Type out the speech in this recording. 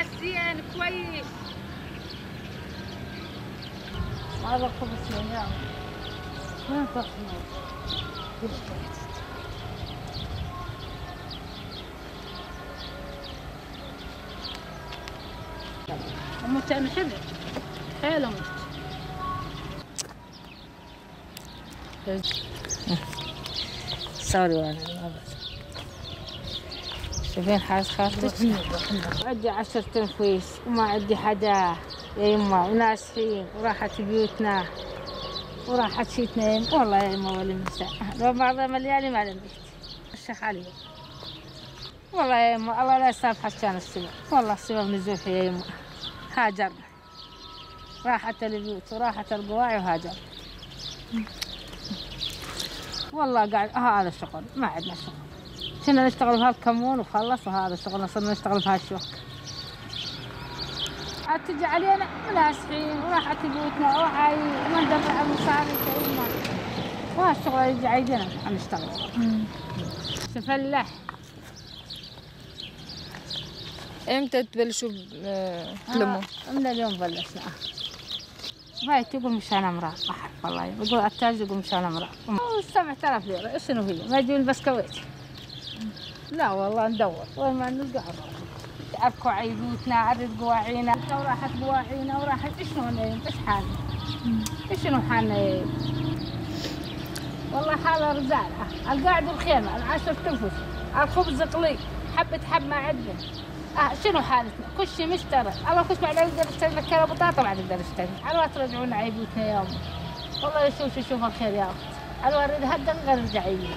ناس زين كويس. هذا خبز يا وين تصنع؟ أمك أنا حلو حلو أمك. سوري وانا شوفين حاس خالتك عندي 10 تنفيس وما عندي حدا يا يما وناسحين وراحت بيوتنا وراحت شيتنا والله يا يما ولا مساء لو بعضها مليالي ما لم بيت الشيخ علي والله يا يما الله لا يسامحك كان السبب والله السبب نزوح يا يما هاجرنا راحت البيوت وراحت القواعي وهاجرنا والله قاعد هذا الشغل ما عندنا شغل كنا نشتغل بهالكمون وخلص وهذا الشغل صرنا نشتغل بهالشوك عاد تجي علينا مناسحين وراحت بيوتنا وعاي وما ندفع مصاري كيما وهالشغل يجي عيدنا عم نشتغل سفلح. امتى تبلشوا تلموا؟ من اليوم بلشنا بايت يقول مشان امرأة والله يقول التاج يقول مشان امرأة 7000 ليرة شنو هي ما يجون بسكويت لا والله ندور وين ما نلقى اركو عيبوتنا عرض قواعينا وراحت قواعينا وراحت شلون ايش حالنا شنو حالنا والله حالة رزالة القاعد بخيمة العشر تنفس الخبز طلي حبة حب ما عندنا شنو حالتنا؟ كل شيء مشترى، الله كل ما نقدر نشتري لك كيلو بطاطا ما نقدر نشتري، على ترجعونا عيبوتنا يا أمي، والله يشوف الخير يا أخت، على نريد هدا نرجع عيبنا.